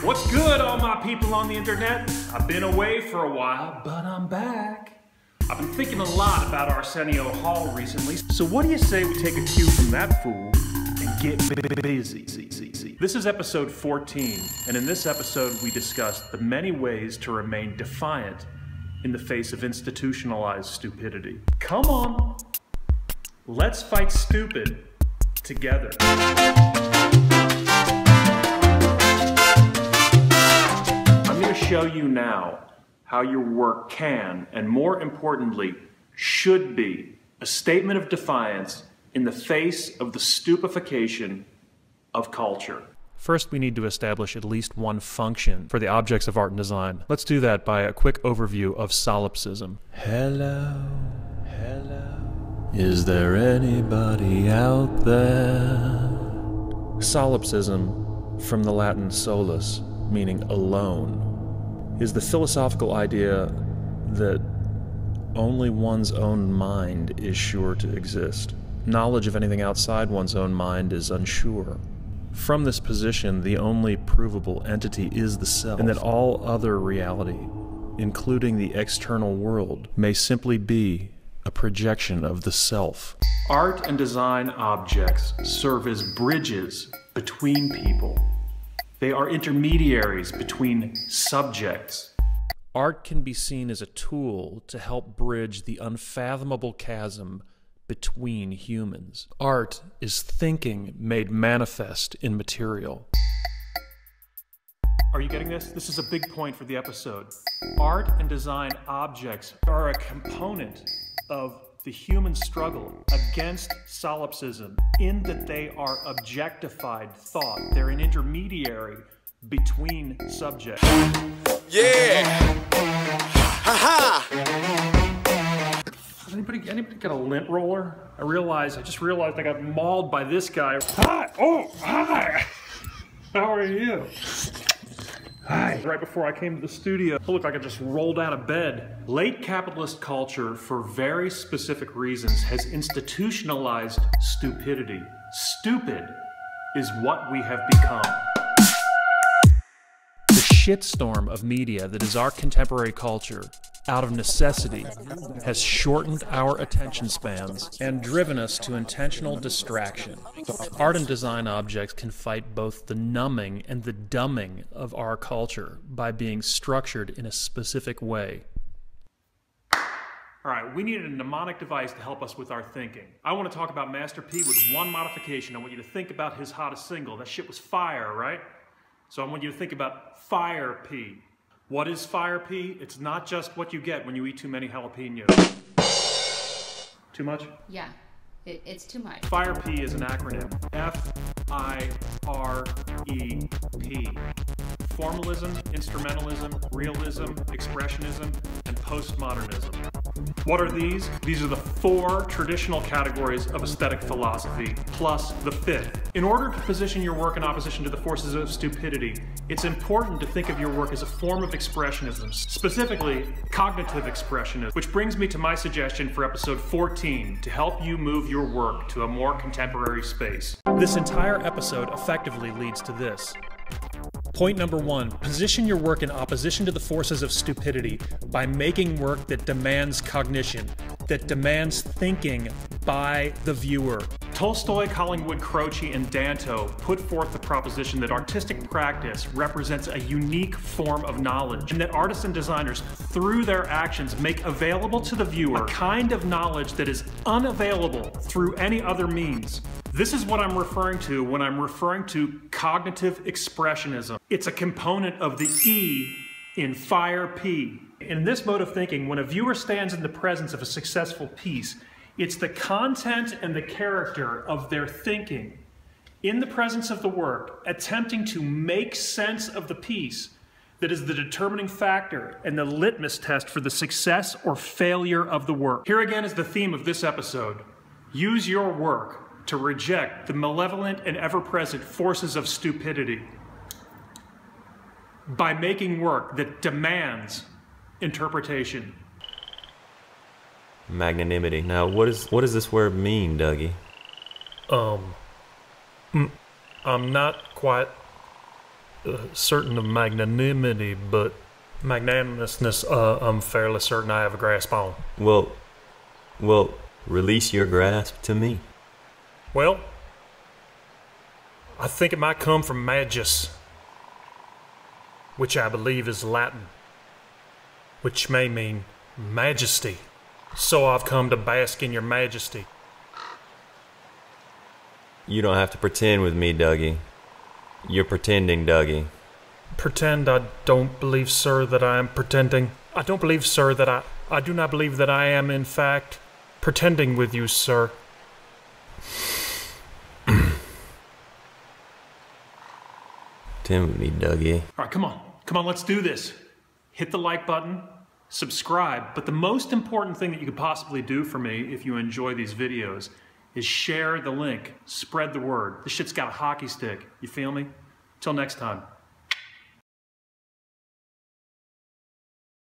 What's good, all my people on the internet? I've been away for a while, but I'm back. I've been thinking a lot about Arsenio Hall recently, so what do you say we take a cue from that fool and get busy? This is episode 14, and in this episode we discuss the many ways to remain defiant in the face of institutionalized stupidity. Come on, let's fight stupid together. I'm going to show you now how your work can, and more importantly, should be a statement of defiance in the face of the stupification of culture. First, we need to establish at least one function for the objects of art and design. Let's do that by a quick overview of Solipsism. Hello, is there anybody out there? Solipsism, from the Latin solus, meaning alone, is the philosophical idea that only one's own mind is sure to exist. Knowledge of anything outside one's own mind is unsure. From this position, the only provable entity is the self, and that all other reality, including the external world, may simply be a projection of the self. Art and design objects serve as bridges between people. They are intermediaries between subjects. Art can be seen as a tool to help bridge the unfathomable chasm between humans. Art is thinking made manifest in material. Are you getting this? This is a big point for the episode. Art and design objects are a component of the human struggle against solipsism, in that they are objectified thought. They're an intermediary between subjects. Yeah! Ha-ha! Anybody got a lint roller? I just realized I got mauled by this guy. Hi! Oh, hi! How are you? Hi. Right before I came to the studio, I looked like I just rolled out of bed. Late capitalist culture, for very specific reasons, has institutionalized stupidity. Stupid is what we have become. The shitstorm of media that is our contemporary culture, out of necessity, has shortened our attention spans and driven us to intentional distraction. Art and design objects can fight both the numbing and the dumbing of our culture by being structured in a specific way. All right, we needed a mnemonic device to help us with our thinking. I want to talk about Master P with one modification. I want you to think about his hottest single. That shit was fire, right? So I want you to think about Fire P. What is Fire P? It's not just what you get when you eat too many jalapenos. Too much? Yeah, it's too much. Fire P is an acronym. F-I-R-E-P. Formalism, instrumentalism, realism, expressionism, and postmodernism. What are these? These are the 4 traditional categories of aesthetic philosophy, plus the 5th. In order to position your work in opposition to the forces of stupidity, it's important to think of your work as a form of expressionism, specifically cognitive expressionism, which brings me to my suggestion for episode 14 to help you move your work to a more contemporary space. This entire episode effectively leads to this. Point number 1, position your work in opposition to the forces of stupidity by making work that demands cognition, that demands thinking by the viewer. Tolstoy, Collingwood, Croce, and Danto put forth the proposition that artistic practice represents a unique form of knowledge, and that artists and designers, through their actions, make available to the viewer a kind of knowledge that is unavailable through any other means. This is what I'm referring to when I'm referring to cognitive expressionism. It's a component of the E in Fire P. In this mode of thinking, when a viewer stands in the presence of a successful piece, it's the content and the character of their thinking in the presence of the work, attempting to make sense of the piece, that is the determining factor and the litmus test for the success or failure of the work. Here again is the theme of this episode. Use your work to reject the malevolent and ever-present forces of stupidity by making work that demands interpretation. Magnanimity. Now, what does this word mean, Dougie? I'm not quite certain of magnanimity, but magnanimousness, I'm fairly certain I have a grasp on. Well, release your grasp to me. Well, I think it might come from magis, which I believe is Latin, which may mean majesty. So I've come to bask in your majesty. You don't have to pretend with me, Dougie. You're pretending, Dougie. Pretend? I don't believe, sir, that I am pretending. I don't believe, sir, that I do not believe that I am, in fact, pretending with you, sir. Pretend with me, Dougie. All right, come on, let's do this. Hit the like button, subscribe, but the most important thing that you could possibly do for me if you enjoy these videos is share the link, spread the word. This shit's got a hockey stick, you feel me? Till next time.